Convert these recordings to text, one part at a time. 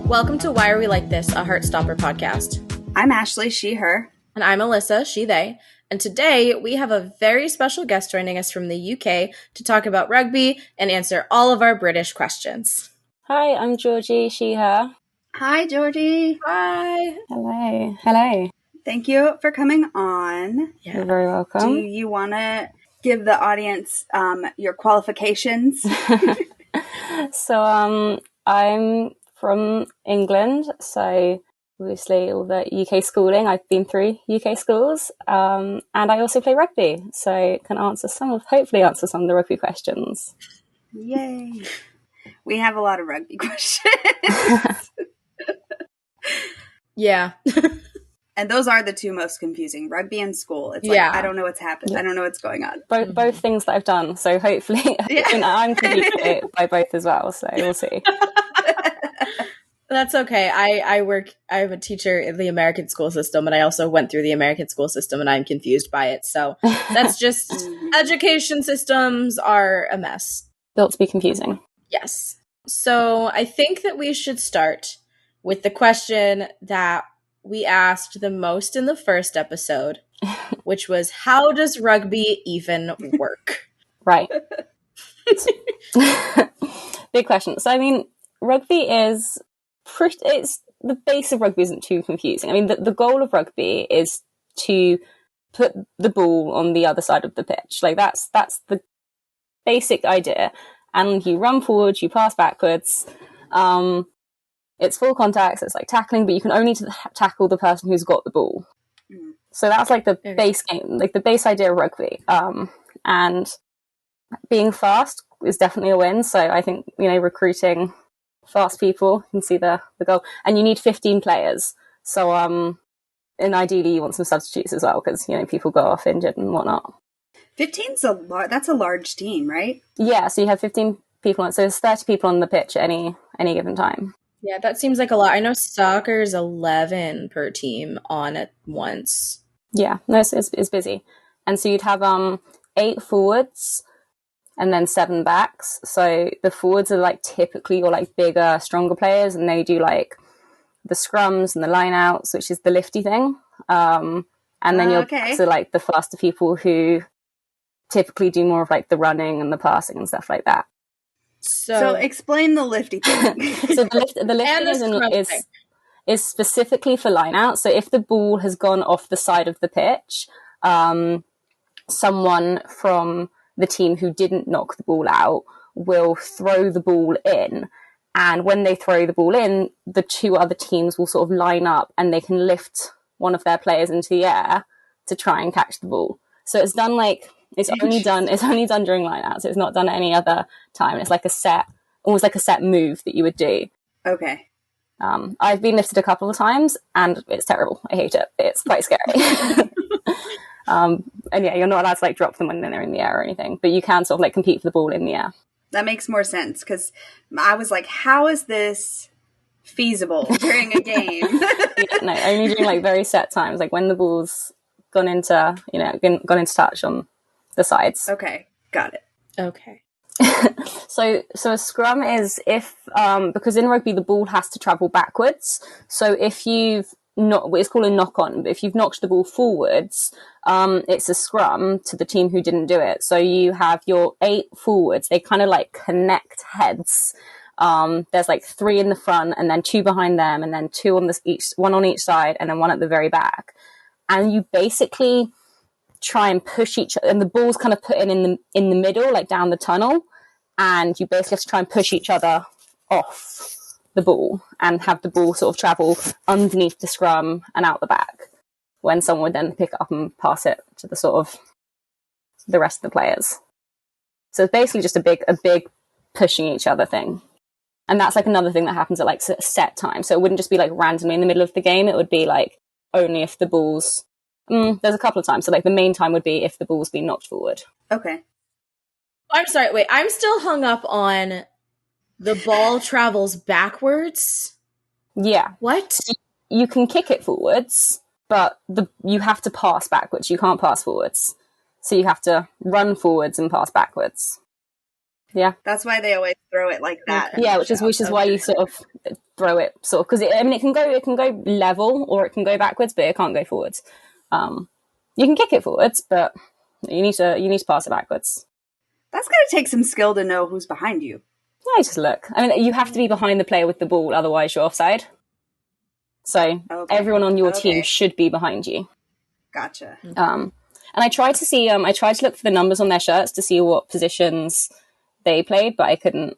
Welcome to Why Are We Like This, a Heartstopper podcast. I'm Ashley, she, her. And I'm Alyssa, she, they. And today we have a very special guest joining us from the UK to talk about rugby and answer all of our British questions. Hi, I'm Georgie, she, her. Hi, Georgie. Hi. Hello. Hello. Thank you for coming on. Yeah. You're very welcome. Do you want to give the audience your qualifications? So, I'm from England, so obviously all the UK schooling, I've been through UK schools, and I also play rugby, so can hopefully answer some of the rugby questions. Yay. We have a lot of rugby questions. Yeah. And those are the two most confusing, rugby and school. It's like, Yeah. I don't know what's happened. I don't know what's going on. Both things that I've done, so hopefully I'm confused by both as well, so we'll see. That's okay. I'm a teacher in the American school system, and I also went through the American school system, and I'm confused by it. So that's just, education systems are a mess. Built to be confusing. Yes. So I think that we should start with the question that we asked the most in the first episode, which was, how does rugby even work? Right. Big question. So, I mean, rugby is it's the base of rugby isn't too confusing. I mean, the goal of rugby is to put the ball on the other side of the pitch. Like that's the basic idea. And you run forward, you pass backwards. It's full contact, so it's like tackling, but you can only tackle the person who's got the ball. So that's like the base game, like the base idea of rugby. And being fast is definitely a win. So I think, recruiting fast people, you can see the goal. And you need 15 players. So, and ideally you want some substitutes as well, because, people go off injured and whatnot. 15's that's a large team, right? Yeah, so you have 15 people on, so there's 30 people on the pitch at any given time. Yeah, that seems like a lot. I know soccer is 11 per team on at once. Yeah, no, it's busy. And so you'd have 8 forwards and then 7 backs. So the forwards are like typically your like bigger, stronger players, and they do like the scrums and the line outs, which is the lifty thing. And then your backs are like the faster people who typically do more of like the running and the passing and stuff like that. So explain the lifty thing. So the lifting is specifically for line out. So if the ball has gone off the side of the pitch, someone from the team who didn't knock the ball out will throw the ball in. And when they throw the ball in, the 2 other teams will sort of line up and they can lift one of their players into the air to try and catch the ball. So it's done like, it's only done during line out. So it's not done at any other time. It's like almost like a set move that you would do. Okay. I've been lifted a couple of times and it's terrible. I hate it. It's quite scary. And yeah, you're not allowed to like drop them when they're in the air or anything, but you can sort of like compete for the ball in the air. That makes more sense, because I was like, how is this feasible during a game? Yeah, no, only during like very set times, like when the ball's gone into touch on the sides. Okay, got it. Okay. So a scrum is because in rugby the ball has to travel backwards. So if you've it's called a knock on, but if you've knocked the ball forwards, it's a scrum to the team who didn't do it. So you have your 8 forwards, they kind of like connect heads. There's like 3 in the front and then 2 behind them and then 2 on one on each side and then 1 at the very back. And you basically try and push each other, and the ball's kind of put in the middle, like down the tunnel, and you basically have to try and push each other off the ball and have the ball sort of travel underneath the scrum and out the back, when someone would then pick it up and pass it to the sort of the rest of the players. So it's basically just a big pushing each other thing. And that's like another thing that happens at like set time. So it wouldn't just be like randomly in the middle of the game. It would be like only if the ball's there's a couple of times. So like the main time would be if the ball's been knocked forward. Okay. I'm sorry. Wait, I'm still hung up on the ball travels backwards. Yeah. What? You can kick it forwards, but you have to pass backwards. You can't pass forwards. So you have to run forwards and pass backwards. Yeah. That's why they always throw it like that. Okay. Yeah, which is why you sort of throw it sort of, because it can go level or it can go backwards, but it can't go forwards. You can kick it forwards, but you need to pass it backwards. That's going to take some skill to know who's behind you. Yeah, just look. I mean, you have to be behind the player with the ball, otherwise you're offside. So everyone on your team should be behind you. Gotcha. And I tried to see, I tried to look for the numbers on their shirts to see what positions they played, but I couldn't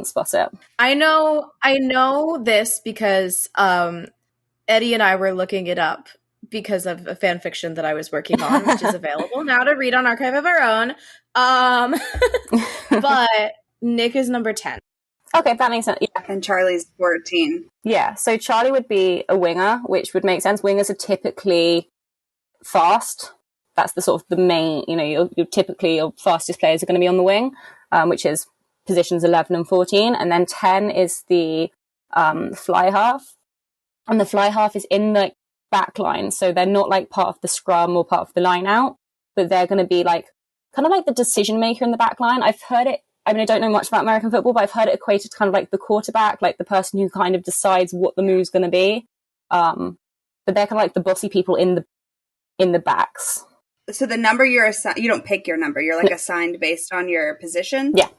spot it. I know this because Eddie and I were looking it up because of a fan fiction that I was working on, which is available now to read on Archive of Our Own. But Nick is number 10. Okay, that makes sense. Yeah. And Charlie's 14. Yeah, so Charlie would be a winger, which would make sense. Wingers are typically fast. That's the sort of the main, you're typically your fastest players are going to be on the wing, which is positions 11 and 14. And then 10 is the fly half. And the fly half is in the back line. So they're not like part of the scrum or part of the line out, but they're going to be like kind of like the decision maker in the back line. I've heard it. I mean, I don't know much about American football, but I've heard it equated to kind of like the quarterback, like the person who kind of decides what the move's going to be. But they're kind of like the bossy people in the backs. So the number you're assigned, you don't pick your number. You're like assigned based on your position? Yeah.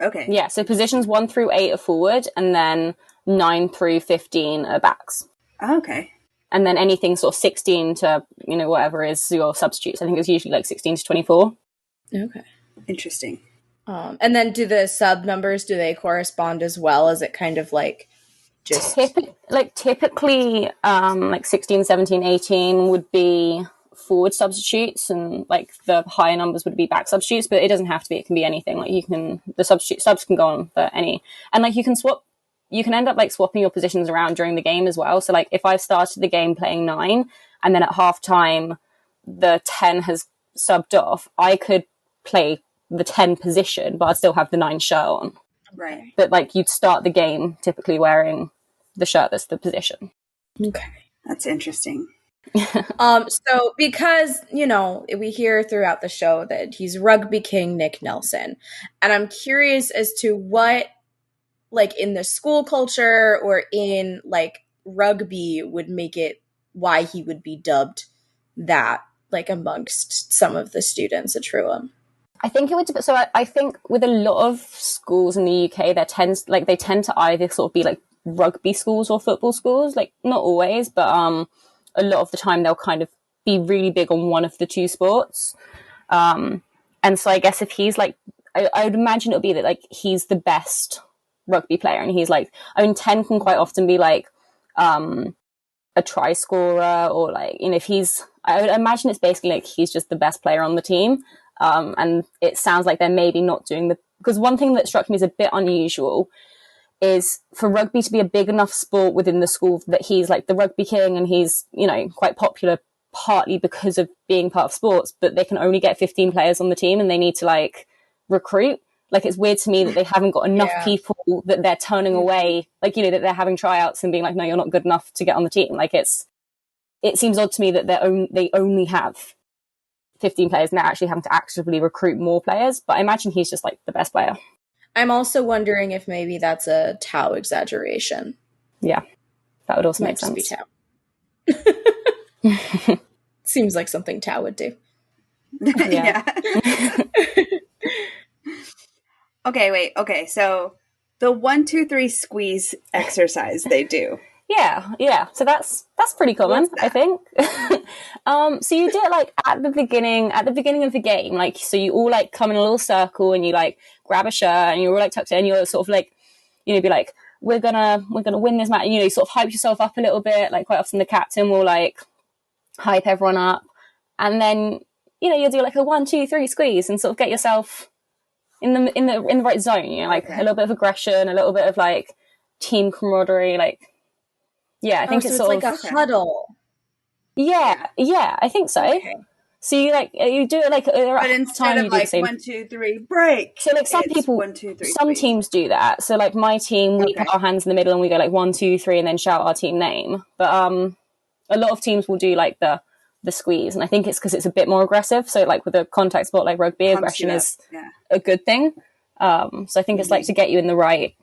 Okay. Yeah, so positions 1 through 8 are forward, and then 9 through 15 are backs. Okay. And then anything sort of 16 to, whatever is your substitutes. I think it's usually like 16 to 24. Okay. Interesting. And then do the sub numbers, do they correspond as well? Is it kind of like just... Typically, like 16, 17, 18 would be forward substitutes, and like the higher numbers would be back substitutes, but it doesn't have to be. It can be anything. Like the subs can go on for any, and like you can end up like swapping your positions around during the game as well. So like if I've started the game playing 9 and then at half time the 10 has subbed off, I could play the 10 position, but I'd still have the 9 shirt on. Right. But like you'd start the game typically wearing the shirt that's the position. Okay. That's interesting. So because, we hear throughout the show that he's Rugby King Nick Nelson, and I'm curious as to what, like in the school culture or in like rugby would make it why he would be dubbed that, like amongst some of the students at Truham. I think it would. So I think with a lot of schools in the UK, they tend to either sort of be like rugby schools or football schools. Like not always, but a lot of the time they'll kind of be really big on one of the two sports. And so I guess if he's like, I would imagine it would be that like he's the best rugby player, and he's like, 10 can quite often be like a try scorer, or like, if I would imagine it's basically like he's just the best player on the team. And it sounds like they're maybe not doing because one thing that struck me as a bit unusual is for rugby to be a big enough sport within the school that he's like the rugby king, and he's, quite popular partly because of being part of sports, but they can only get 15 players on the team and they need to like recruit. Like it's weird to me that they haven't got enough people that they're turning away, like, that they're having tryouts and being like, no, you're not good enough to get on the team. Like it seems odd to me that they only have 15 players and they're actually having to actively recruit more players. But I imagine he's just like the best player. I'm also wondering if maybe that's a Tau exaggeration. Yeah, that would also Might make just sense. Be Tau. Seems like something Tau would do. Yeah. Okay, wait. Okay, so the 1, 2, 3 squeeze exercise they do. Yeah. So that's pretty common, I think. So you do it like at the beginning of the game, like, so you all like come in a little circle and you like grab a shirt and you're all like tucked in and you're sort of like, be like, we're gonna win this match. You sort of hype yourself up a little bit. Like quite often the captain will like hype everyone up, and then you'll do like a 1, 2, 3 squeeze and sort of get yourself in the right zone. Like a little bit of aggression, a little bit of like team camaraderie, like. Yeah, I think so it's sort like of a huddle. Yeah, I think so. Okay. So you do it like but instead of like 1, 2, 3 break. So like some people, 1, 2, 3, some teams do that. So like my team, we put our hands in the middle and we go like 1, 2, 3, and then shout our team name. But a lot of teams will do like the squeeze, and I think it's because it's a bit more aggressive. So like with a contact sport like rugby, aggression is a good thing. So I think it's like to get you in the right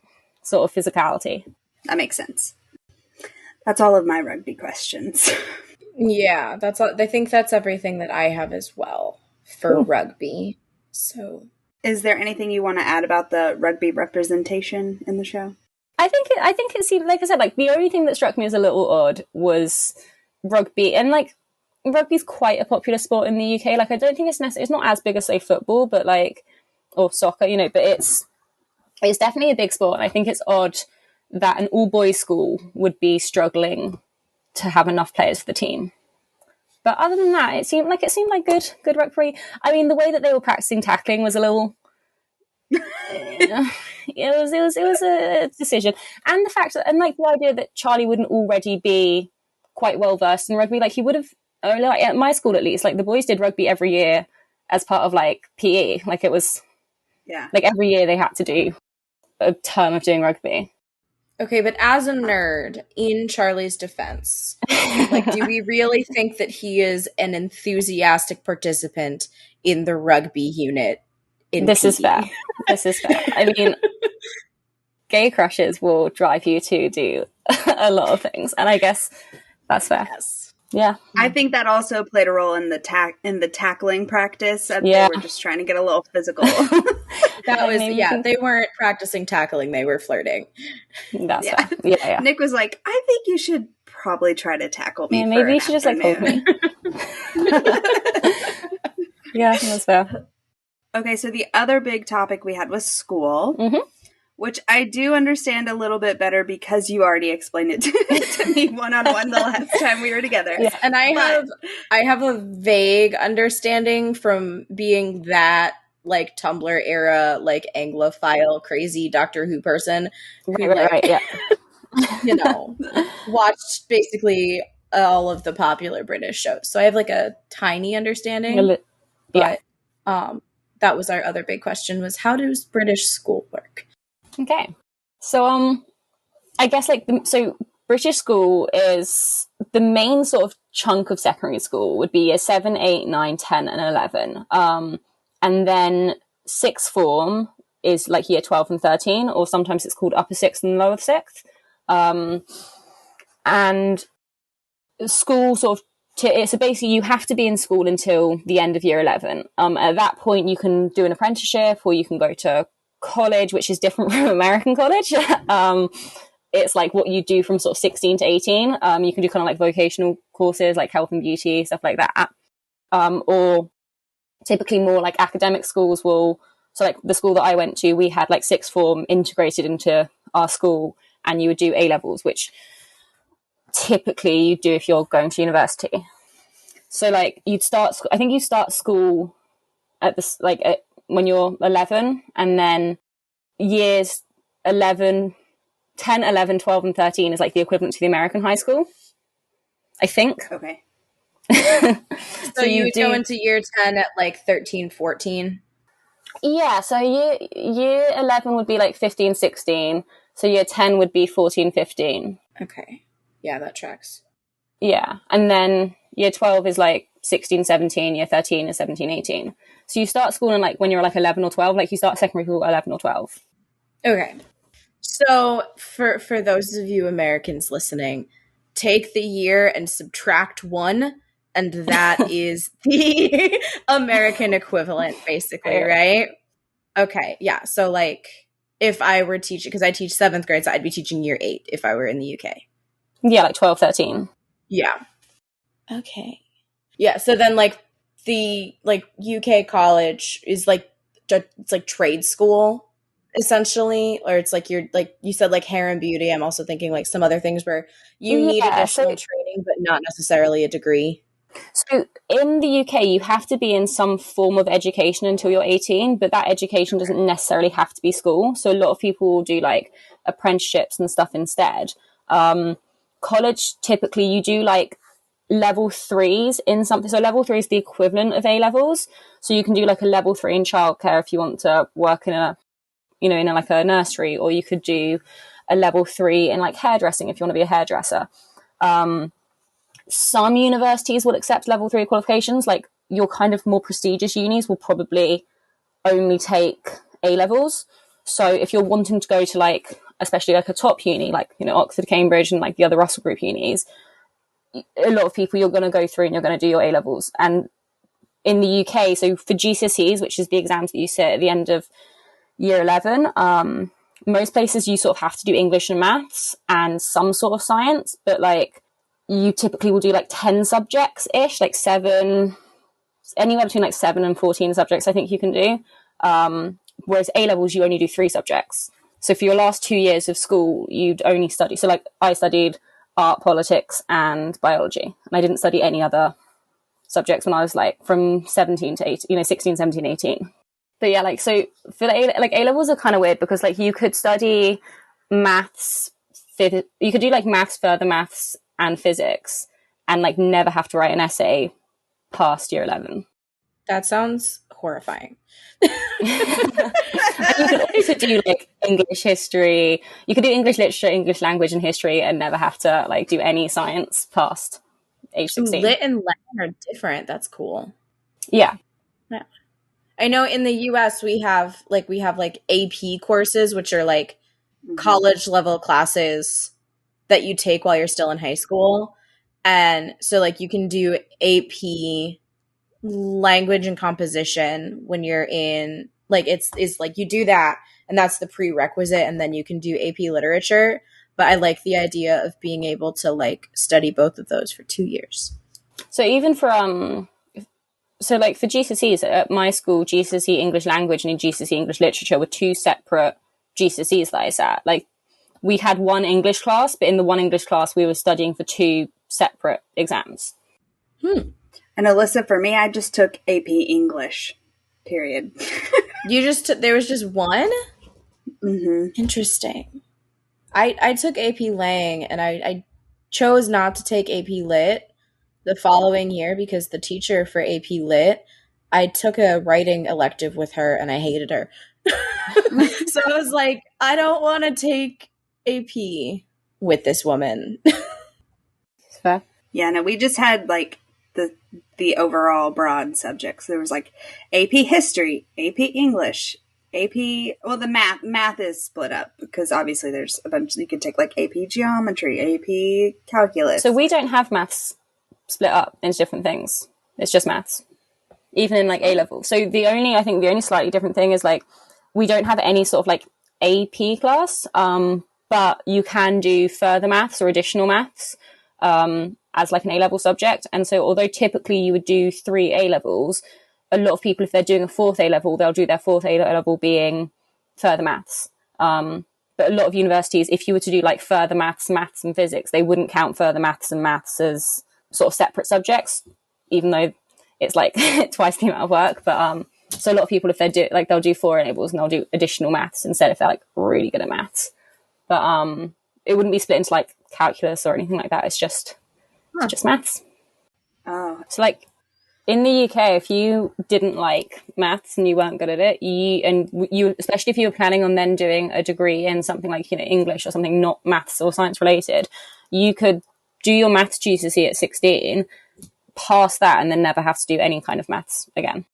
sort of physicality. That makes sense. That's all of my rugby questions. Yeah, that's all. I think that's everything that I have as well for Cool. rugby. So, is there anything you want to add about the rugby representation in the show? I think it seemed, like I said, like the only thing that struck me as a little odd was rugby, and like rugby's quite a popular sport in the UK. Like I don't think it's not as big as say football, but like or soccer, but it's definitely a big sport. And I think it's odd that an all boys school would be struggling to have enough players for the team. But other than that, it seemed like good rugby. I mean, the way that they were practicing tackling was a little. It was a decision, and the fact that, and like the idea that Charlie wouldn't already be quite well versed in rugby, like he would have. Like at my school, at least, like the boys did rugby every year as part of like PE. Like it was, like every year they had to do a term of doing rugby. Okay, but as a nerd, in Charlie's defense, like, do we really think that he is an enthusiastic participant in the rugby unit? This is fair. This is fair. I mean, gay crushes will drive you to do a lot of things, and I guess that's fair. Yes. Yeah, I think that also played a role in the tackling practice. They were just trying to get a little physical. That was they weren't practicing tackling; they were flirting. That's fair. Yeah. Nick was like, "I think you should probably try to tackle me. Yeah, maybe you should just like hold me." Yeah, that's fair. Okay, so the other big topic we had was school, which I do understand a little bit better because you already explained it to me one-on-one the last time we were together. Yeah. And I have a vague understanding from being that like Tumblr era, like Anglophile, crazy Doctor Who person who watched basically all of the popular British shows. So I have like a tiny understanding. But that was our other big question, was how does British school work? Okay. So I guess so British school is the main sort of chunk of secondary school would be year 7, 8, 9, 10 and 11. And then sixth form is like year 12 and 13, or sometimes it's called upper sixth and lower sixth. And school sort of so basically you have to be in school until the end of year 11. At that point you can do an apprenticeship or you can go to college, which is different from American college. It's like what you do from sort of 16 to 18. You can do kind of like vocational courses like health and beauty, stuff like that. Or typically more like academic schools so like the school that I went to, we had like sixth form integrated into our school, and you would do A-levels, which typically you do if you're going to university. So like you start school at this when you're 11, and then years 10, 11, 12 and 13 is like the equivalent to the American high school, I think. Okay. So you would go into year 10 at like 13, 14? Yeah, so year 11 would be like 15, 16. So year 10 would be 14, 15. Okay. Yeah, that tracks. Yeah. And then year 12 is like 16, 17. Year 13 is 17, 18. So you start school in like when you're like 11 or 12, like you start secondary school at 11 or 12. Okay. So for those of you Americans listening, take the year and subtract 1, and that is the American equivalent, basically, right? Okay. Yeah. So like if I were teaching, because I teach 7th grade, so I'd be teaching year 8 if I were in the UK. Yeah, like 12, 13. Yeah. Okay. Yeah, so then like the like UK college is like it's like trade school essentially, or it's like you're like you said like hair and beauty. I'm also thinking like some other things where you need additional training but not necessarily a degree. So in the UK you have to be in some form of education until you're 18, but that education doesn't necessarily have to be school. So a lot of people will do like apprenticeships and stuff instead. College, typically you do like level 3s in something. So level 3 is the equivalent of A-levels. So you can do like a level 3 in childcare if you want to work in a like a nursery, or you could do a level 3 in like hairdressing if you want to be a hairdresser. Some universities will accept level 3 qualifications. Like your kind of more prestigious unis will probably only take A levels. So if you're wanting to go to like, especially like a top uni, like, you know, Oxford, Cambridge, and like the other Russell Group unis, a lot of people you're going to go through and you're going to do your A levels. And in the UK, so for GCSEs, which is the exams that you sit at the end of year 11, most places you sort of have to do English and maths and some sort of science, but like you typically will do like 10 subjects ish, like anywhere between like 7 and 14 subjects I think you can do. Whereas A levels, you only do 3 subjects. So for your last 2 years of school, you'd only study. So like I studied art, politics, and biology. And I didn't study any other subjects when I was like from 17 to 18, you know, 16, 17, 18. But yeah, like, so for the A levels are kind of weird because like you could study maths, you could do like maths, further maths, and physics, and like never have to write an essay past year 11. That sounds horrifying. And you could also do like English history. You could do English literature, English language, and history, and never have to like do any science past age 16. Lit and Latin are different. That's cool. Yeah. I know in the US we have like AP courses, which are like college level classes that you take while you're still in high school. And so like you can do AP language and composition when you're in like it's like you do that and that's the prerequisite, and then you can do AP literature. But I like the idea of being able to like study both of those for 2 years. So even for so like for GCSEs at my school, GCSE English language and GCSE English literature were 2 separate GCSEs that I sat. Like we had one English class, but in the one English class we were studying for 2 separate exams. And Alyssa, for me, I just took AP English, period. There was just one? Mm-hmm. Interesting. I took AP Lang, and I chose not to take AP Lit the following year because the teacher for AP Lit, I took a writing elective with her and I hated her. So I was like, I don't want to take AP with this woman. Fair. Yeah, no, we just had like the overall broad subjects. There was like AP History, AP English, AP, well, the math is split up because obviously there's a bunch, you could take like AP Geometry, AP Calculus. So we don't have maths split up into different things. It's just maths, even in like A level. So the only slightly different thing is like we don't have any sort of like AP class, but you can do further maths or additional maths as like an A level subject. And so although typically you would do 3 A levels, a lot of people, if they're doing a 4th A level, they'll do their 4th A level being further maths. But a lot of universities, if you were to do like further maths and physics, they wouldn't count further maths and maths as sort of separate subjects, even though it's like twice the amount of work. But so a lot of people, if they'll do 4 A levels and they'll do additional maths instead if they're like really good at maths. But it wouldn't be split into like calculus or anything like that. It's just maths. Oh, so like in the UK, if you didn't like maths and you weren't good at it, you especially if you were planning on then doing a degree in something like, you know, English or something not maths or science related, you could do your maths GCSE at 16, pass that, and then never have to do any kind of maths again,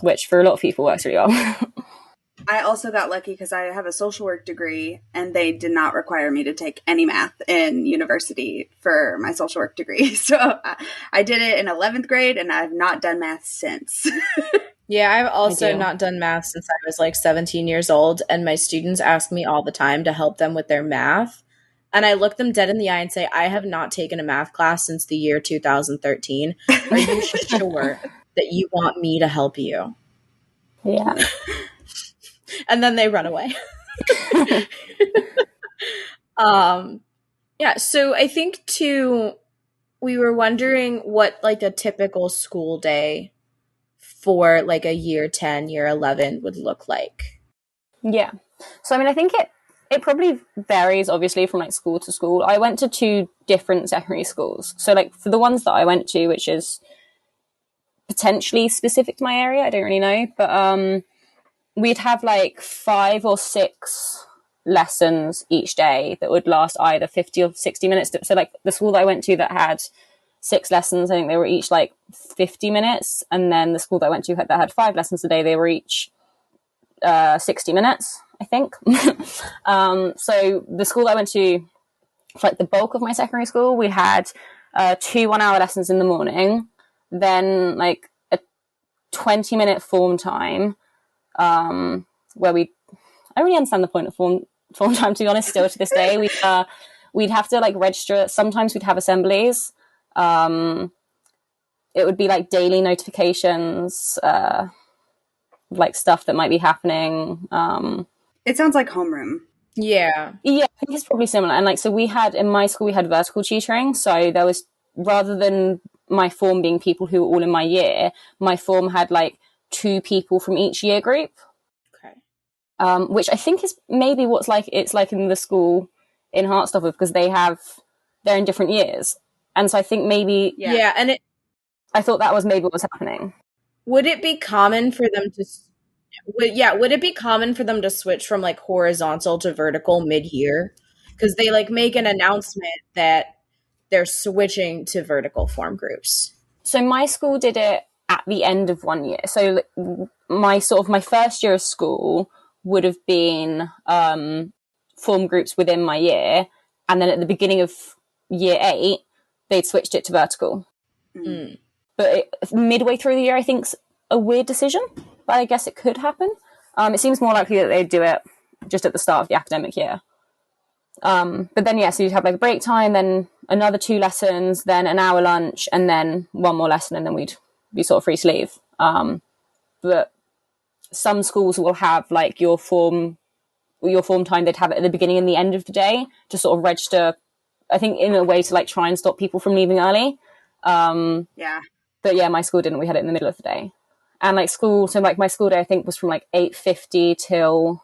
which for a lot of people works really well. I also got lucky because I have a social work degree and they did not require me to take any math in university for my social work degree. So I did it in 11th grade and I've not done math since. Yeah, I've also not done math since I was like 17 years old. And my students ask me all the time to help them with their math. And I look them dead in the eye and say, I have not taken a math class since the year 2013. Are you sure that you want me to help you? Yeah. And then they run away. Yeah, so I think too, we were wondering what like a typical school day for like a year 10, year 11 would look like. Yeah. So I mean, I think it probably varies obviously from like school to school. I went to 2 different secondary schools. So like for the ones that I went to, which is potentially specific to my area, I don't really know, but we'd have like 5 or 6 lessons each day that would last either 50 or 60 minutes. So like the school that I went to that had 6 lessons, I think they were each like 50 minutes. And then the school that I went to that had 5 lessons a day, they were each 60 minutes, I think. So the school I went to, for like the bulk of my secondary school, we had 2 1-hour lessons in the morning, then like a 20-minute form time, where I really understand the point of form time, to be honest, still to this day. We'd have to like register. Sometimes we'd have assemblies. It would be like daily notifications, like stuff that might be happening. It sounds like homeroom. Yeah. Yeah, I think it's probably similar. And like, so in my school, we had vertical tutoring. So there was, rather than my form being people who were all in my year, my form had like 2 people from each year group. Okay. Which I think is maybe it's like in the school in Heartstopper, because they're in different years. And so I think maybe, Yeah. And I thought that was maybe what was happening. would it be common for them to would it be common for them to switch from like horizontal to vertical mid-year? Because they like make an announcement that they're switching to vertical form groups. So my school did it at the end of one year. So my first year of school would have been form groups within my year, and then at the beginning of year 8, they'd switched it to vertical. Mm. But midway through the year, I think's a weird decision, but I guess it could happen. It seems more likely that they'd do it just at the start of the academic year. But then, so you'd have like a break time, then another 2 lessons, then an hour lunch, and then 1 more lesson, and then we'd be sort of free to leave. But some schools will have like your form time, they'd have it at the beginning and the end of the day to sort of register, I think in a way to like try and stop people from leaving early. Yeah. But yeah, my school didn't. We had it in the middle of the day. And like my school day, I think, was from like 8:50 till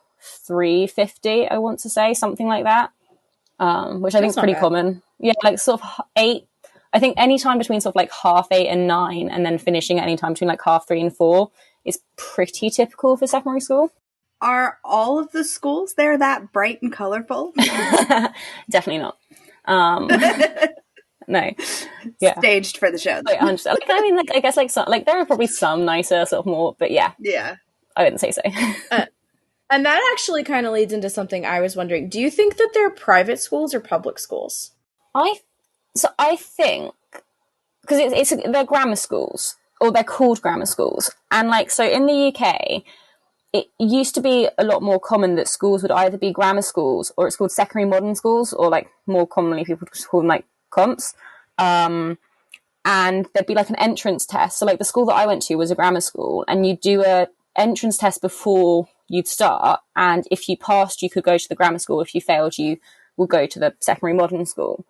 3:50, I want to say, something like that. Which I think is pretty common. Yeah, like sort of 8, I think any time between sort of like 8:30 and 9, and then finishing at any time between like 3:30 and 4 is pretty typical for secondary school. Are all of the schools there that bright and colorful? Definitely not. No. Yeah. Staged for the show. Like, 100%. Like, I mean, like, I guess like some, like there are probably some nicer sort of more, but yeah. Yeah. I wouldn't say so. And that actually kind of leads into something I was wondering. Do you think that they're private schools or public schools? I think, because they're grammar schools, or they're called grammar schools. And like, so in the UK, it used to be a lot more common that schools would either be grammar schools, or it's called secondary modern schools, or like more commonly people call them like comps. And there'd be like an entrance test. So like the school that I went to was a grammar school, and you'd do a entrance test before you'd start, and if you passed, you could go to the grammar school. If you failed, you would go to the secondary modern school.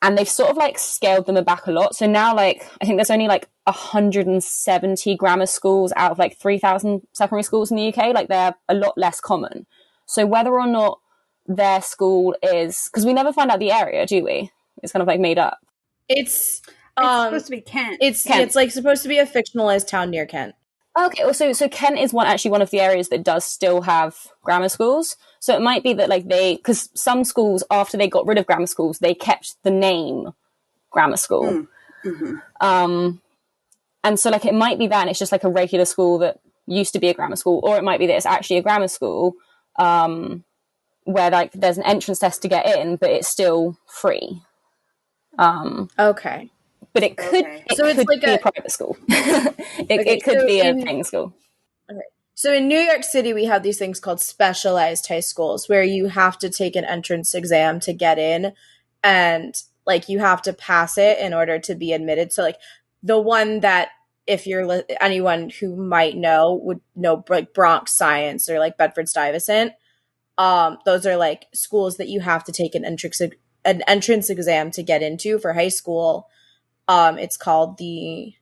And they've sort of like scaled them back a lot. So now, like, I think there's only like 170 grammar schools out of like 3,000 secondary schools in the UK. Like, they're a lot less common. So whether or not their school is, because we never find out the area, do we? It's kind of like made up. It's supposed to be Kent. It's Kent. It's like supposed to be a fictionalized town near Kent. Okay, well, so Kent is one of the areas that does still have grammar schools. So it might be that like because some schools, after they got rid of grammar schools, they kept the name grammar school. Mm-hmm. And so like it might be that, and it's just like a regular school that used to be a grammar school, or it might be that it's actually a grammar school where like there's an entrance test to get in, but it's still free. Okay. But it could, so it's like be a private school. It could be a paying school. Okay. So in New York City, we have these things called specialized high schools where you have to take an entrance exam to get in, and like you have to pass it in order to be admitted. So like the one that, if you're anyone who might know would know, like Bronx Science or like Bedford Stuyvesant, those are like schools that you have to take an entrance exam to get into for high school. It's called the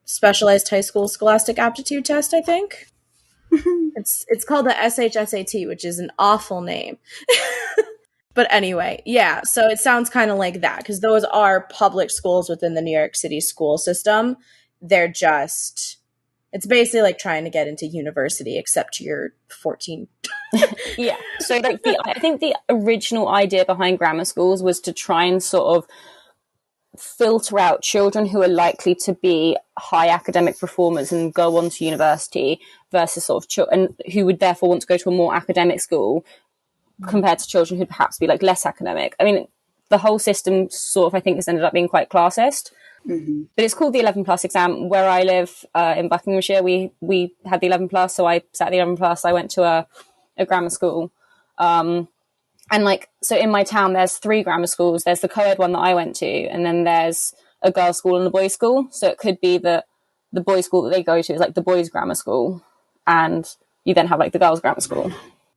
Specialized High School Scholastic Aptitude Test, I think. It's called the SHSAT, which is an awful name. But anyway, yeah, so it sounds kind of like that, because those are public schools within the New York City school system. It's basically like trying to get into university, except you're 14. Yeah. So like I think the original idea behind grammar schools was to try and sort of filter out children who are likely to be high academic performers and go on to university versus sort of children who would therefore want to go to a more academic school compared to children who'd perhaps be like less academic. I mean, the whole system sort of, I think, has ended up being quite classist. Mm-hmm. But it's called the 11 plus exam. Where I live in Buckinghamshire, we had the 11 plus, so I sat the 11 plus. I went to a grammar school. And like, so in my town, there's 3 grammar schools. There's the co-ed one that I went to, and then there's a girls' school and a boys' school. So it could be that the boys' school that they go to is like the boys' grammar school, and you then have like the girls' grammar school.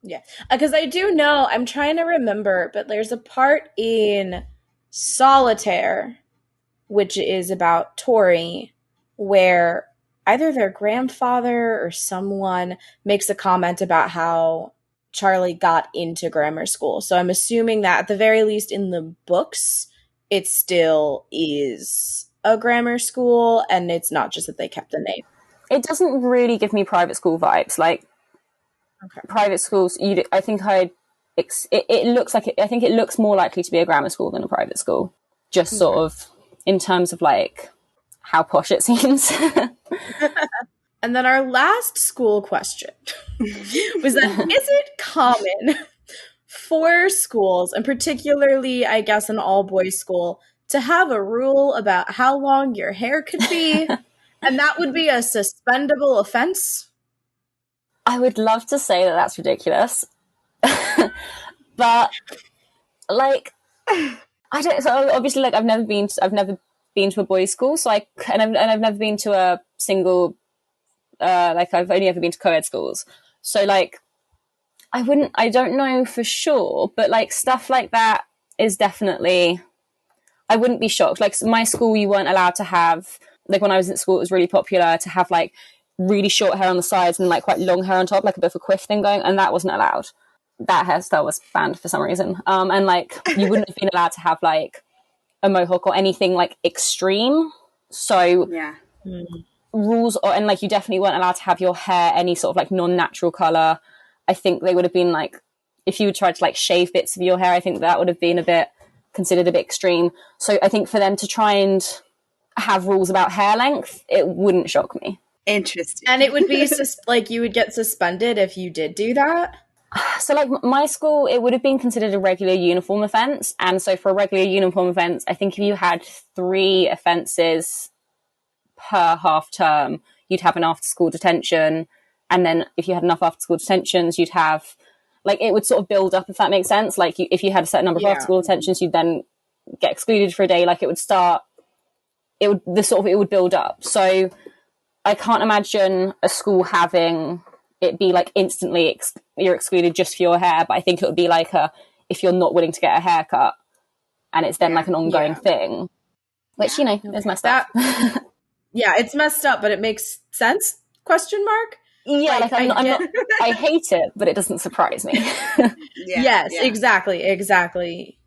Yeah, because I do know, I'm trying to remember, but there's a part in Solitaire, which is about Tori, where either their grandfather or someone makes a comment about how Charlie got into grammar school. So I'm assuming that at the very least in the books, it still is a grammar school, and it's not just that they kept the name. It doesn't really give me private school vibes. Like, Okay. private schools, I think it looks like I think it looks more likely to be a grammar school than a private school, just sort of in terms of like how posh it seems. And then our last school question was that, is it common for schools, and particularly, I guess, an all-boys school, to have a rule about how long your hair could be, and that would be a suspendable offense? I would love to say that that's ridiculous, but like, I don't. So obviously, like, I've never been to a boys' school, so I've never been to a single. Like, I've only ever been to co-ed schools, so like, I don't know for sure, but like stuff like that is definitely. I wouldn't be shocked. Like, my school, you weren't allowed to have, like, when I was at school, it was really popular to have like really short hair on the sides and like quite long hair on top, like a bit of a quiff thing going, and that wasn't allowed. That hairstyle was banned for some reason. And like, you wouldn't have been allowed to have like a mohawk or anything like extreme. So Yeah. rules, and like, you definitely weren't allowed to have your hair any sort of like non-natural color. I think they would have been like, if you tried to like shave bits of your hair, I think that would have been considered a bit extreme. So I think for them to try and have rules about hair length, it wouldn't shock me. Interesting. And it would be like, you would get suspended if you did do that? So like, my school, it would have been considered a regular uniform offence. And so for a regular uniform offence, I think if you had 3 offences per half term, you'd have an after school detention. And then if you had enough after school detentions, you'd have, like, it would sort of build up, if that makes sense. Like, if you had a certain number of after school detentions, you'd then get excluded for a day. Like, it would build up. So I can't imagine a school having it be like instantly you're excluded just for your hair, but I think it would be like if you're not willing to get a haircut, and it's then like an ongoing thing, which you know is messed up. Yeah, it's messed up, but it makes sense? Question mark? Yeah, like, I'm not. I hate it, but it doesn't surprise me. Exactly.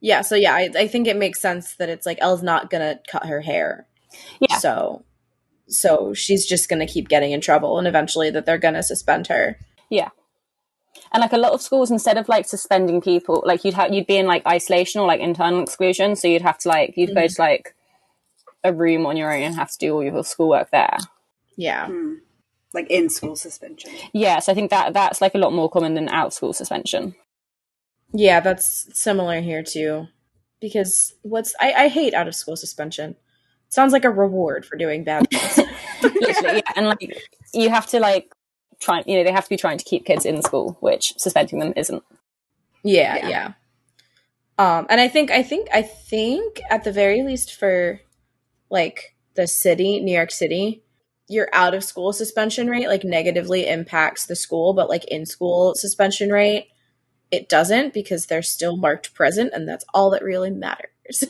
Yeah, so yeah, I think it makes sense that it's like, Elle's not gonna cut her hair. Yeah. So she's just going to keep getting in trouble, and eventually that they're going to suspend her. Yeah. And like, a lot of schools, instead of like suspending people, like you'd be in like isolation or like internal exclusion. So you'd have to like, you'd go to like a room on your own and have to do all your schoolwork there. Yeah. Like in school suspension. Yeah. So I think that's like a lot more common than out of school suspension. Yeah, that's similar here too. Because I hate out of school suspension. Sounds like a reward for doing bad things. Literally, yeah. And like, you have to like they have to be trying to keep kids in school, which suspending them isn't. Yeah. And I think at the very least for like the city, New York City, your out of school suspension rate like negatively impacts the school, but like in school suspension rate, it doesn't, because they're still marked present, and that's all that really matters.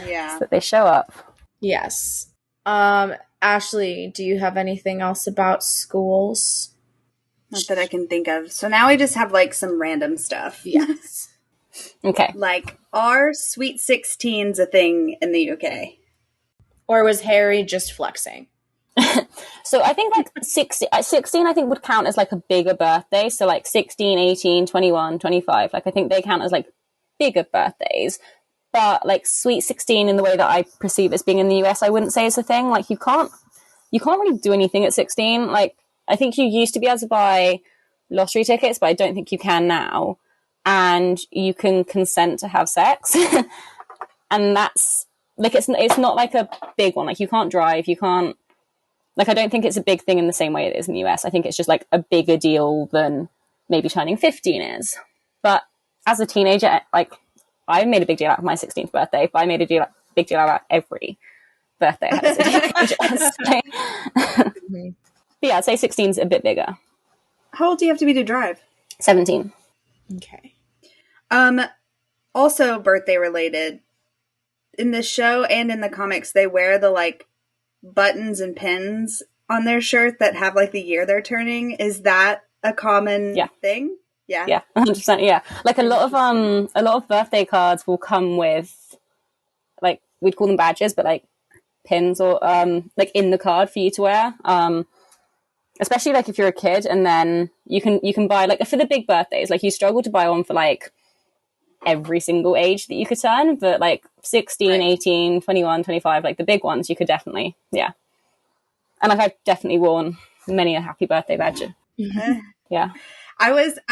Yeah. So that they show up. Yes. Ashley, do you have anything else about schools? Not that I can think of. So now I just have like some random stuff. Yes. Okay. Like, are Sweet 16s a thing in the UK? Or was Harry just flexing? So I think like 16 I think would count as like a bigger birthday. So like 16, 18, 21, 25. Like, I think they count as like bigger birthdays. But like Sweet 16 in the way that I perceive as being in the US, I wouldn't say is a thing. Like, you can't really do anything at 16. Like, I think you used to be able to buy lottery tickets, but I don't think you can now. And you can consent to have sex. And that's, like, it's not like a big one. Like, you can't drive, you can't, like, I don't think it's a big thing in the same way it is in the US. I think it's just, like, a bigger deal than maybe turning 15 is. But as a teenager, like, I made a big deal out of my 16th birthday, but I made a big deal about every birthday I had as a teenager. But yeah, I'd say 16 is a bit bigger. How old do you have to be to drive? 17. Okay. Also birthday related. In the show and in the comics, they wear the, like, buttons and pins on their shirt that have, like, the year they're turning. Is that a common thing? Yeah. Yeah, 100%. Yeah. Like, a lot of birthday cards will come with, like, we'd call them badges, but, like, pins or, like, in the card for you to wear. Especially, like, if you're a kid, and then you can buy, like, for the big birthdays, like, you struggle to buy one for, like, every single age that you could turn, but, like, 16, right. 18, 21, 25, like, the big ones, you could definitely, yeah. And, like, I've definitely worn many a happy birthday badge. Yeah.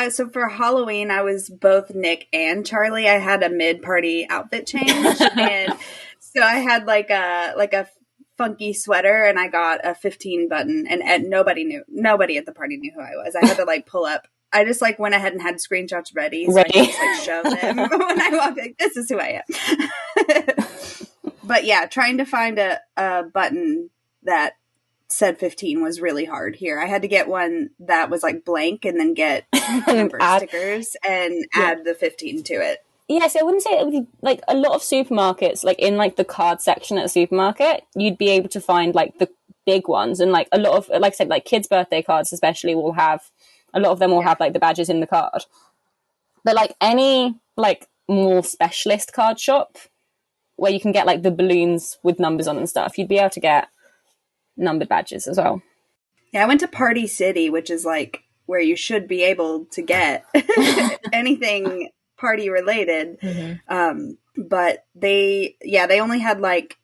So for Halloween, I was both Nick and Charlie. I had a mid-party outfit change, and so I had, like a funky sweater, and I got a 15 button, and nobody at the party knew who I was. I had to, like, pull up. I just, like, went ahead and had screenshots ready, so I could just, like, show them when I walked, like, this is who I am. But yeah, trying to find a button that said 15 was really hard here. I had to get one that was, like, blank and then get number stickers and add the 15 to it. Yeah, so I wouldn't say it would be, like, a lot of supermarkets, like, in, like, the card section at a supermarket, you'd be able to find, like, the big ones, and, like, a lot of, like I said, like, kids' birthday cards especially will have, a lot of them will have, like, the badges in the card. But, like, any, like, more specialist card shop where you can get, like, the balloons with numbers on and stuff, you'd be able to get numbered badges as well. Yeah, I went to Party City, which is, like, where you should be able to get anything party related. Mm-hmm. But they only had, like,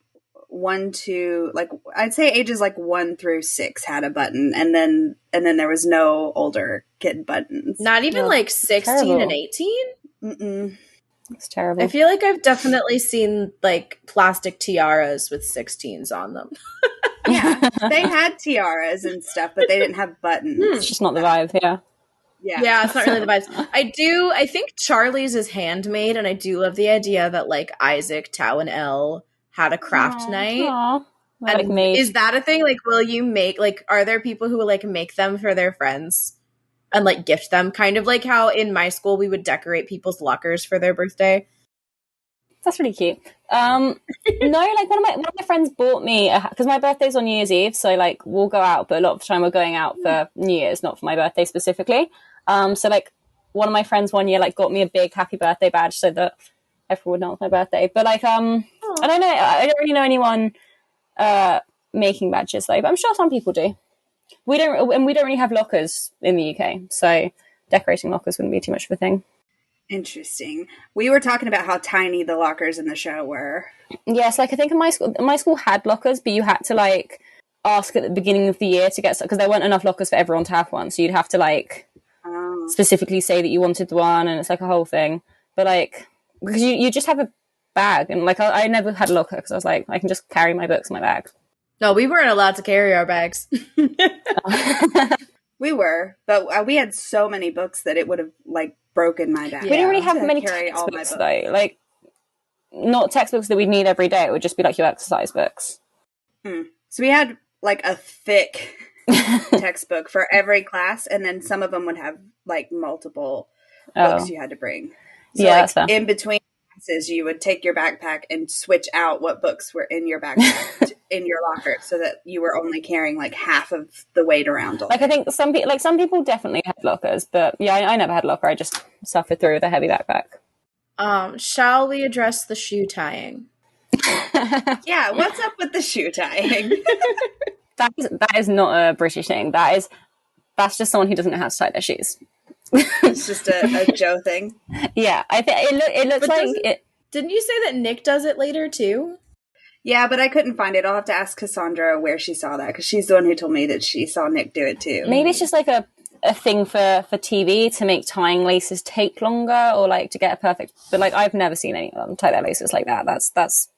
1 to, like, I'd say ages, like, 1 through 6 had a button, and then there was no older kid buttons. Not even like 16 terrible. And 18? Mm-mm. It's terrible. I feel like I've definitely seen, like, plastic tiaras with 16s on them. Yeah, they had tiaras and stuff, but they didn't have buttons. It's just not the vibe, yeah. Yeah, it's not really the vibes. I think Charlie's is handmade, and I do love the idea that, like, Isaac, Tao, and Elle had a craft night. Aww. And like, is that a thing? Like, will you make, like, are there people who will, like, make them for their friends and, like, gift them? Kind of like how in my school we would decorate people's lockers for their birthday. That's really cute. No, like, one of my friends bought me, because my birthday's on New Year's Eve, so, like, we'll go out, but a lot of the time we're going out for New Year's, not for my birthday specifically. So, like, one of my friends one year, like, got me a big happy birthday badge so that everyone would know it's my birthday. But, like, I don't know, I don't really know anyone making badges, though, but I'm sure some people do. We don't really have lockers in the UK, so decorating lockers wouldn't be too much of a thing. Interesting. We were talking about how tiny the lockers in the show were. Yes, like, I think my school had lockers, but you had to, like, ask at the beginning of the year to get, because there weren't enough lockers for everyone to have one, so you'd have to, like, specifically say that you wanted one, and it's, like, a whole thing. But, like, because you just have a bag, and, like, I never had a locker because I was like, I can just carry my books in my bag. No, we weren't allowed to carry our bags. We were, but we had so many books that it would have, like, broken my bag. We didn't really have many textbooks, though. Like, not textbooks that we'd need every day. It would just be, like, your exercise books. So we had, like, a thick textbook for every class, and then some of them would have, like, multiple books you had to bring. So, yeah, like, in between classes, you would take your backpack and switch out what books were in your backpack in your locker, so that you were only carrying, like, half of the weight around. Like, I think some people definitely had lockers, but yeah, I never had a locker. I just suffered through with a heavy backpack. Shall we address the shoe tying? Yeah, what's up with the shoe tying? That is not a British thing. That's just someone who doesn't know how to tie their shoes. It's just a Joe thing. Yeah, I think it looks like it. Didn't you say that Nick does it later too? Yeah, but I couldn't find it. I'll have to ask Cassandra where she saw that, because she's the one who told me that she saw Nick do it too. Maybe it's just like a thing for TV to make tying laces take longer, or like to get a perfect. But like I've never seen any of them tie their laces like that. That's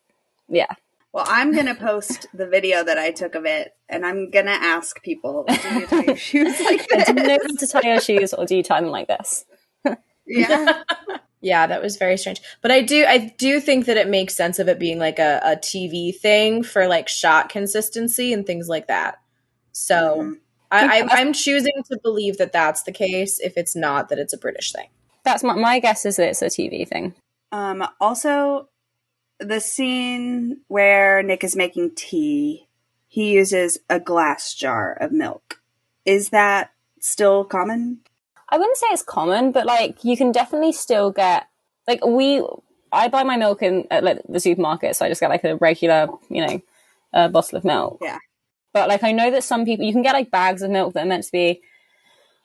yeah. Well, I'm going to post the video that I took of it, and I'm going to ask people, do you tie your shoes like this? Do you know how to tie your shoes, or do you tie them like this? Yeah. Yeah, that was very strange. But I do think that it makes sense of it being like a TV thing for like shot consistency and things like that. So I'm choosing to believe that that's the case. If it's not, that it's a British thing. That's my guess is that it's a TV thing. Also, the scene where Nick is making tea, he uses a glass jar of milk. Is that still common? I wouldn't say it's common, but like you can definitely still get like I buy my milk at like the supermarket, so I just get like a regular, bottle of milk. Yeah. But like I know that some people you can get like bags of milk that are meant to be,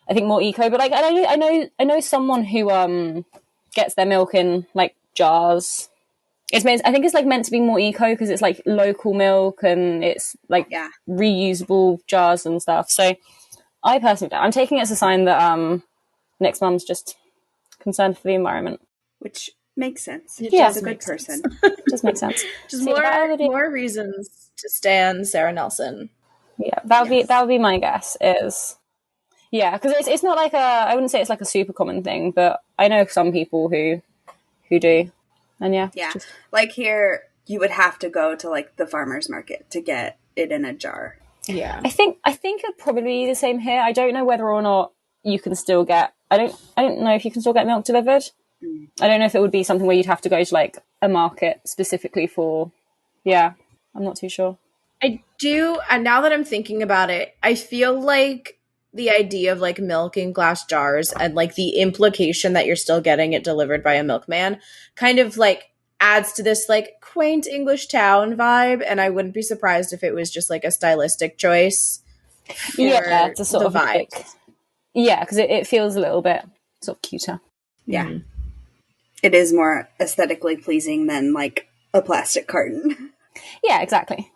I think, more eco. But like I know someone who gets their milk in like jars. I think it's like meant to be more eco because it's like local milk and it's like reusable jars and stuff. So I personally don't. I'm taking it as a sign that Nick's mum's just concerned for the environment, which makes sense. She's a good person. Just makes sense. Just more reasons to stan Sarah Nelson. Yeah, that would be my guess. Is because it's not like I wouldn't say it's like a super common thing, but I know some people who do. And like here you would have to go to like the farmer's market to get it in a jar. I think it'd probably be the same here. I don't know whether or not you can still get I don't know if you can still get milk delivered. I don't know if it would be something where you'd have to go to like a market specifically for I'm not too sure. I do, and now that I'm thinking about it, I feel like the idea of like milk in glass jars and like the implication that you're still getting it delivered by a milkman kind of like adds to this like quaint English town vibe. And I wouldn't be surprised if it was just like a stylistic choice. To sort of vibe. Because it feels a little bit sort of cuter. Yeah. Mm-hmm. It is more aesthetically pleasing than like a plastic carton. Yeah, exactly.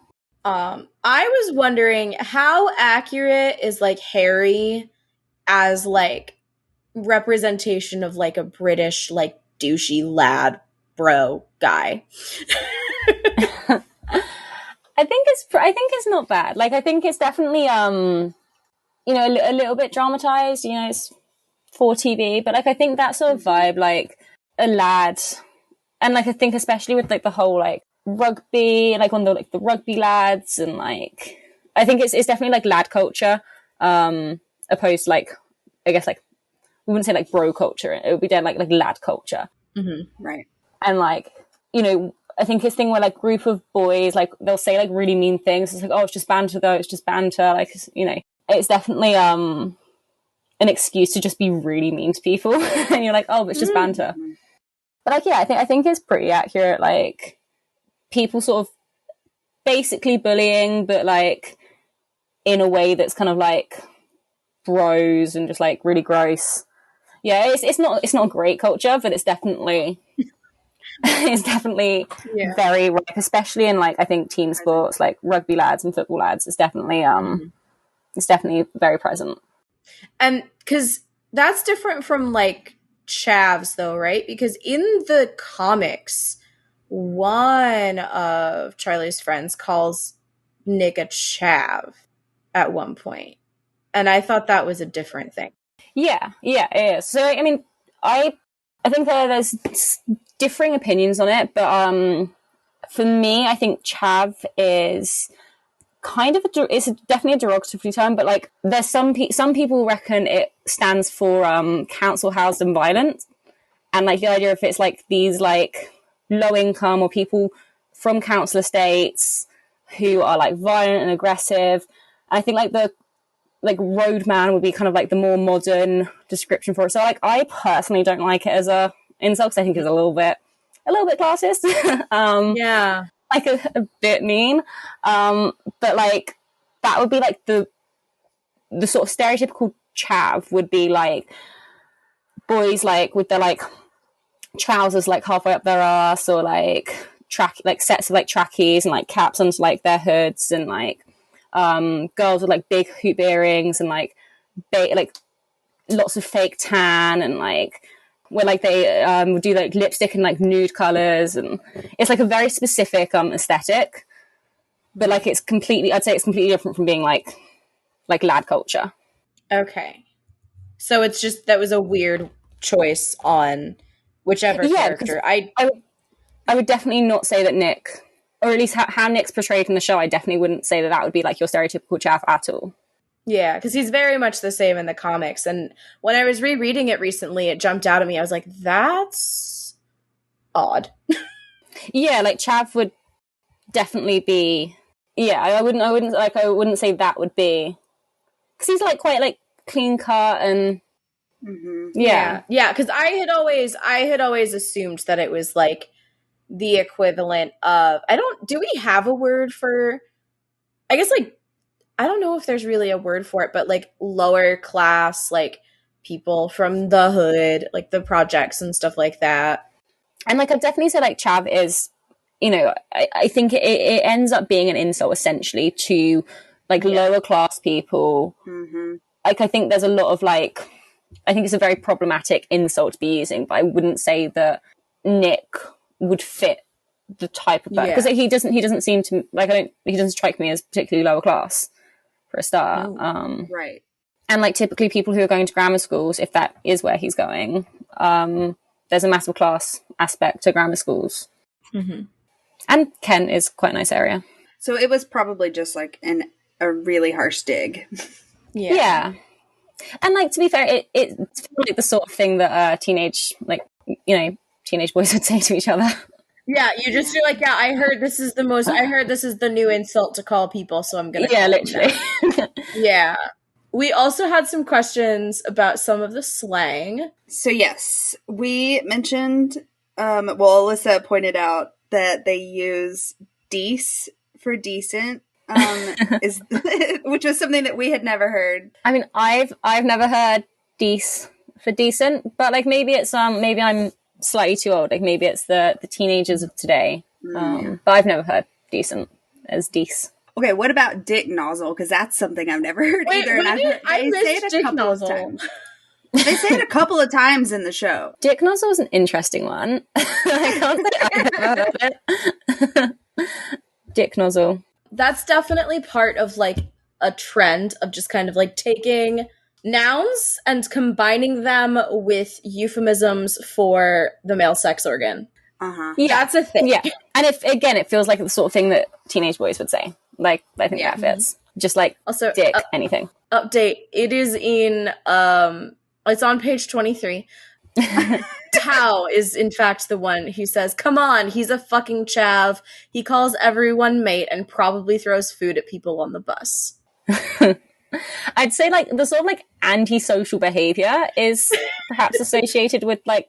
I was wondering how accurate is like Harry as like representation of like a British like douchey lad bro guy. I think it's not bad. Like I think it's definitely a little bit dramatized. It's for TV, but like I think that sort of vibe, like a lad, and like I think especially with like the whole like rugby, like on the rugby lads, and like I think it's definitely like lad culture, opposed to like I guess like we wouldn't say like bro culture. It would be then like lad culture, right? And like I think it's thing where like group of boys like they'll say like really mean things. It's like, oh, it's just banter though. It's just banter. Like it's definitely an excuse to just be really mean to people, and you're like, oh, but it's just banter. But like I think it's pretty accurate. Like people sort of basically bullying, but like in a way that's kind of like bros and just like really gross. Yeah, it's not a great culture, but it's definitely very ripe, especially in like I think team sports like rugby lads and football lads. It's definitely very present. And because that's different from like chavs though, right? Because in the comics, one of Charlie's friends calls Nick a chav at one point. And I thought that was a different thing. Yeah, it is. So, I mean, I think there's differing opinions on it, but for me, I think chav is kind of it's definitely a derogatory term, but like there's some people reckon it stands for council housed and violent, and like the idea of it's like these like low income or people from council estates who are like violent and aggressive. And I think like the roadman would be kind of like the more modern description for it. So like I personally don't like it as a insult because I think it's a little bit classist. Like a bit mean. But like that would be like the sort of stereotypical chav would be like boys like with their like trousers like halfway up their ass, or like sets of like trackies and like caps onto like their hoods, and like girls with like big hoop earrings and like lots of fake tan, and like where like they would do like lipstick and like nude colors, and it's like a very specific aesthetic, but like I'd say it's completely different from being like lad culture. Okay, so it's just that was a weird choice on whichever character. I would definitely not say that Nick, or at least how Nick's portrayed in the show, I definitely wouldn't say that would be like your stereotypical chav at all. Yeah, because he's very much the same in the comics. And when I was rereading it recently, it jumped out at me. I was like, that's odd. Yeah, like Chav would definitely be. Yeah, I wouldn't say that would be, because he's like quite like clean cut and. Mm-hmm. Yeah. Because I had always assumed that it was like the equivalent of, do we have a word for, I guess like, I don't know if there's really a word for it, but like lower class, like people from the hood, like the projects and stuff like that. And like I'd definitely say like Chav is, you know, I think it ends up being an insult essentially to like lower class people. Mm-hmm. Like I think there's a lot of like, I think it's a very problematic insult to be using, but I wouldn't say that Nick would fit the type of person, because he doesn't seem to like, he doesn't strike me as particularly lower class for a start. Right. And like typically people who are going to grammar schools, if that is where he's going, there's a massive class aspect to grammar schools. Mm-hmm. And Kent is quite a nice area. So it was probably just like a really harsh dig. Yeah. And like, to be fair, it's like the sort of thing that teenage boys would say to each other. Yeah, you just feel like, I heard this is the new insult to call people, so I'm gonna call literally. Yeah. We also had some questions about some of the slang. So yes, we mentioned, Alyssa pointed out that they use dece for decent, which was something that we had never heard. I mean, I've never heard dece for decent, but like maybe it's maybe I'm slightly too old. Like maybe it's the teenagers of today. But I've never heard decent as dece. Okay, what about dick nozzle? Because that's something I've never heard either. And they say it a couple of times. They say it a couple of times in the show. Dick nozzle is an interesting one. I can't say I've never heard it. Dick nozzle. That's definitely part of like a trend of just kind of like taking nouns and combining them with euphemisms for the male sex organ. Uh-huh. Yeah, that's a thing. Yeah, and it feels like the sort of thing that teenage boys would say. Like, I think that fits. Just like also dick, anything. Update. It is in it's on page 23. Tao is in fact the one who says, "Come on, he's a fucking chav. He calls everyone mate and probably throws food at people on the bus." I'd say like the sort of like antisocial behavior is perhaps associated with like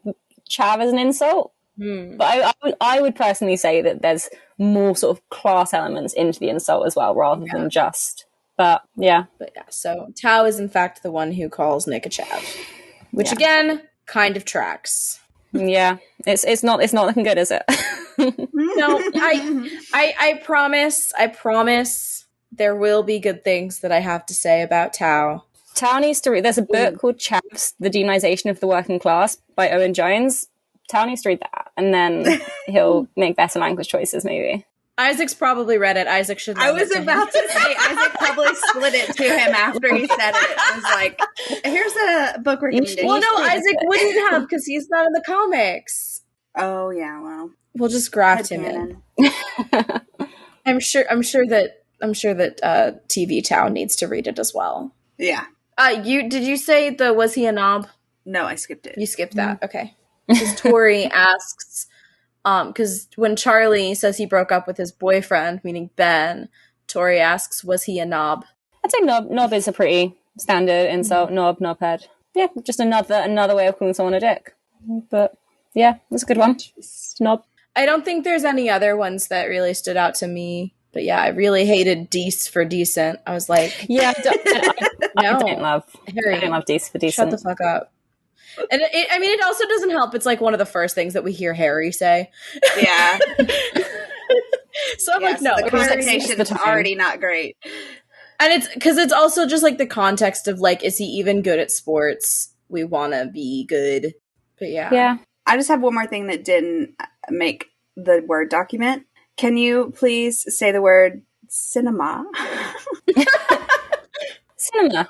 chav as an insult. But I would personally say that there's more sort of class elements into the insult as well, rather than just. But yeah. So Tao is in fact the one who calls Nick a chav, which again kind of tracks. Yeah, it's not looking good, is it? No, I promise there will be good things that I have to say about Tao. Tao needs to read. There's a book called Chavs: The Demonization of the Working Class by Owen Jones. Tao needs to read that, and then he'll make better language choices, maybe. Isaac's probably read it. Isaac should know. I was about to say, Isaac probably split it to him after he said it. It was like, here's a book recommendation. Well, no, Isaac wouldn't have, because he's not in the comics. Oh, yeah, well. We'll just graft him in. I'm sure that TV Tao needs to read it as well. Yeah. Did you say was he a knob? No, I skipped it. You skipped that. Okay. Because Tori asks, because when Charlie says he broke up with his boyfriend, meaning Ben, Tori asks, was he a knob? I'd say knob. Knob is a pretty standard insult. Knobhead. Yeah, just another way of calling someone a dick. But yeah, that's a good one. Knob. I don't think there's any other ones that really stood out to me. But yeah, I really hated Dece for decent. I was like, yeah, I don't love Harry, Dece for decent. Shut the fuck up. And it also doesn't help. It's like one of the first things that we hear Harry say. Yeah. So I'm like, no. The conversation's already not great. And it's because it's also just like the context of like, is he even good at sports? We want to be good. But yeah. Yeah. I just have one more thing that didn't make the Word document. Can you please say the word cinema? Cinema.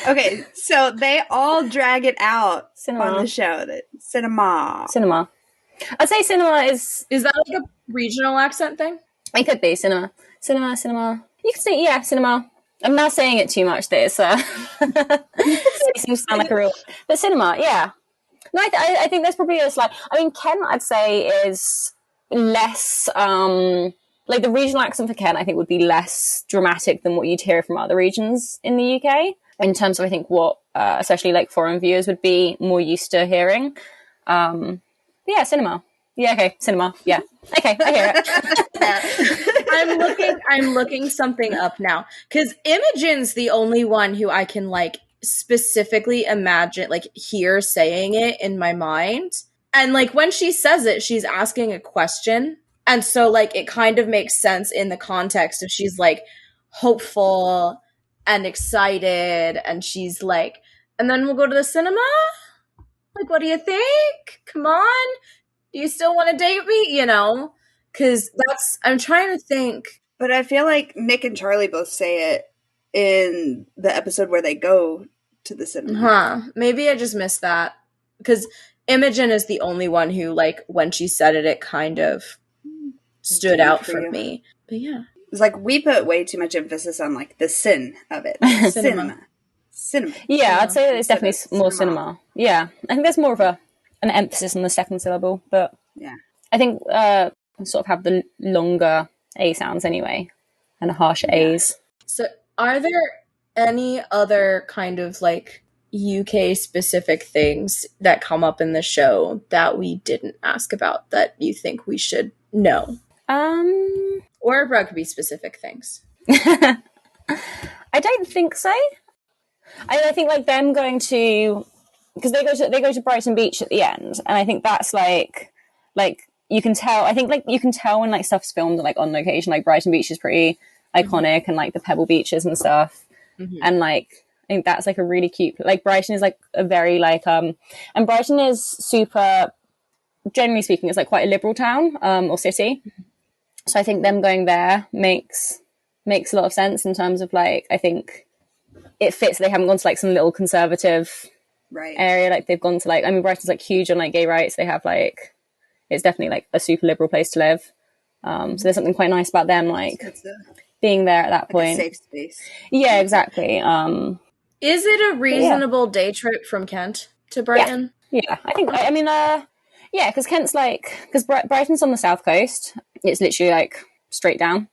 Okay, so they all drag it out Cinema. on the show. That cinema. Cinema. I'd say cinema is that like a regional accent thing? It could be cinema. Cinema. You could say, yeah, cinema. I'm now saying it too much there, so it seems to sound like a real... But cinema, yeah. No, I think there's probably a slight... I mean, Kent, I'd say, is less... like, the regional accent for Kent, I think, would be less dramatic than what you'd hear from other regions in the UK, in terms of, I think, what, especially, like, foreign viewers would be more used to hearing. Yeah, cinema. Yeah, okay, cinema. Yeah. Okay, I hear it. I'm looking something up now. Because Imogen's the only one who I can, like, specifically imagine, like, hear saying it in my mind. And, like, when she says it, she's asking a question. And so, like, it kind of makes sense in the context of she's, like, hopeful and excited. And she's like, and then we'll go to the cinema? Like, what do you think? Come on. Do you still want to date me? You know? Because I'm trying to think. But I feel like Nick and Charlie both say it in the episode where they go to the cinema. Huh. Maybe I just missed that. Because Imogen is the only one who, like, when she said it, it kind of stood out for me. But yeah. It's like we put way too much emphasis on, like, the sin of it. Cinema. Yeah, I'd say it's definitely more cinema. Yeah. I think there's more of an emphasis on the second syllable, but yeah. I think sort of have the longer A sounds anyway, and harsher A's. So are there any other kind of, like, UK specific things that come up in the show that we didn't ask about that you think we should know? Or rugby specific things? I don't think so. I think, like, them going to, because they go to Brighton Beach at the end, and I think that's like you can tell. I think, like, you can tell when, like, stuff's filmed, like, on location. Like, Brighton Beach is pretty iconic, and, like, the pebble beaches and stuff. And, like, I think that's, like, a really cute. Like, Brighton is, like, a very, like, and Brighton is super. Generally speaking, it's, like, quite a liberal town or city. So I think them going there makes a lot of sense in terms of, like, I think it fits. They haven't gone to, like, some little conservative area. Like, they've gone to, like, I mean, Brighton's, like, huge on, like, gay rights. They have, like, it's definitely, like, a super liberal place to live. So there's something quite nice about them, like, being there at that point. A safe space. Yeah, exactly. Is it a reasonable day trip from Kent to Brighton? Yeah, I think, I mean, yeah, because Kent's, like, because Brighton's on the south coast. It's literally, like, straight down.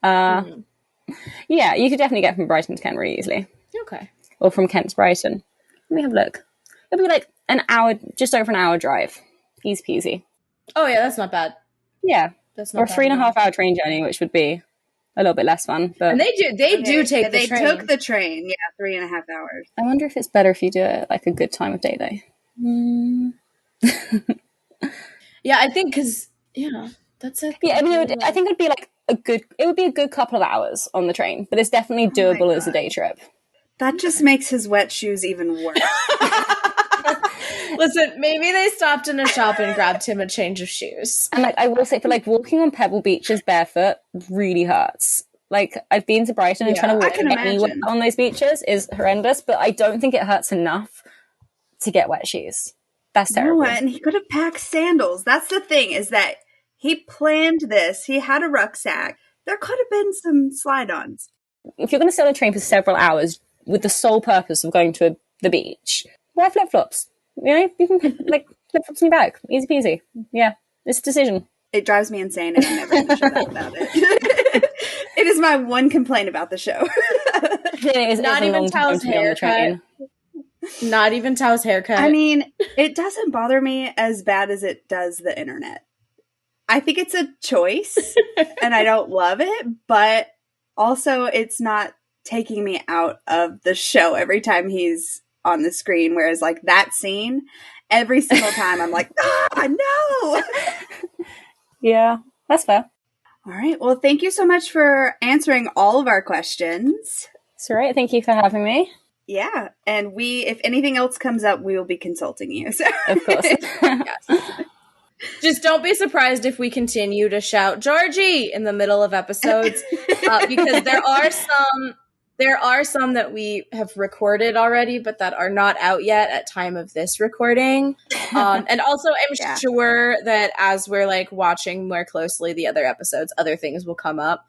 Yeah, you could definitely get from Brighton to Kent really easily. Okay. Or from Kent to Brighton. Let me have a look. It'll be, like, an hour, just over an hour drive. Easy peasy. Oh, yeah, that's not bad. Yeah. That's not or a 3.5 hour train journey, which would be a little bit less fun. But and they do take the train. They took the train, yeah, 3.5 hours. I wonder if it's better if you do it, like, a good time of day, though. Yeah, I think because, yeah, that's it. Yeah, I mean, I think it would be, like, a good couple of hours on the train, but it's definitely doable as a day trip. That just makes his wet shoes even worse. Listen, maybe they stopped in a shop and grabbed him a change of shoes. And, like, I will say, for, like, walking on pebble beaches barefoot really hurts. Like, I've been to Brighton and trying to walk anywhere on those beaches is horrendous, but I don't think it hurts enough to get wet shoes. That's terrible. You know what? And he could have packed sandals. That's the thing, is that he planned this. He had a rucksack. There could have been some slide-ons. If you're going to sit on a train for several hours with the sole purpose of going to the beach, wear flip-flops. You know, you can, like, flip-flops in your bag. Easy peasy. Yeah, it's a decision. It drives me insane, and I'm never going to shut up about it. It is my one complaint about the show. It is not even Tao's haircut. Not even Tao's haircut. I mean, it doesn't bother me as bad as it does the internet. I think it's a choice, and I don't love it, but also it's not taking me out of the show every time he's on the screen, whereas like that scene, every single time I'm like, no. Yeah, that's fair. All right. Well, thank you so much for answering all of our questions. It's all right. Thank you for having me. Yeah. And if anything else comes up, we will be consulting you. So. Of course. Yes. Just don't be surprised if we continue to shout Georgie in the middle of episodes, because there are some that we have recorded already, but that are not out yet at time of this recording. And also, I'm sure that as we're like watching more closely the other episodes, other things will come up.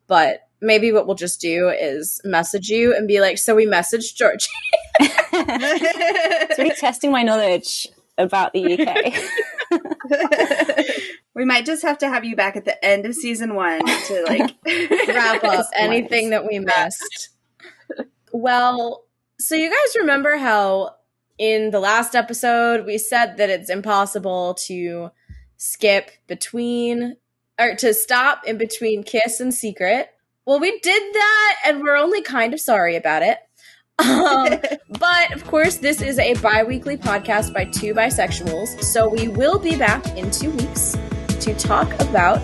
But maybe what we'll just do is message you and be like, so we messaged Georgie. It's really testing my knowledge about the UK. We might just have to have you back at the end of season 1 to like wrap up anything that we missed. Well, so you guys remember how in the last episode we said that it's impossible to skip between or to stop in between Kiss and Secret? Well, we did that and we're only kind of sorry about it. But of course, this is a bi-weekly podcast by two bisexuals, so we will be back in 2 weeks to talk about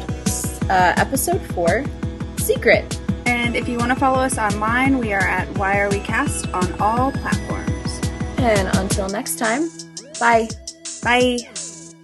episode 4, Secret. And if you want to follow us online, we are at Why Are We Cast on all platforms. And until next time, bye. Bye.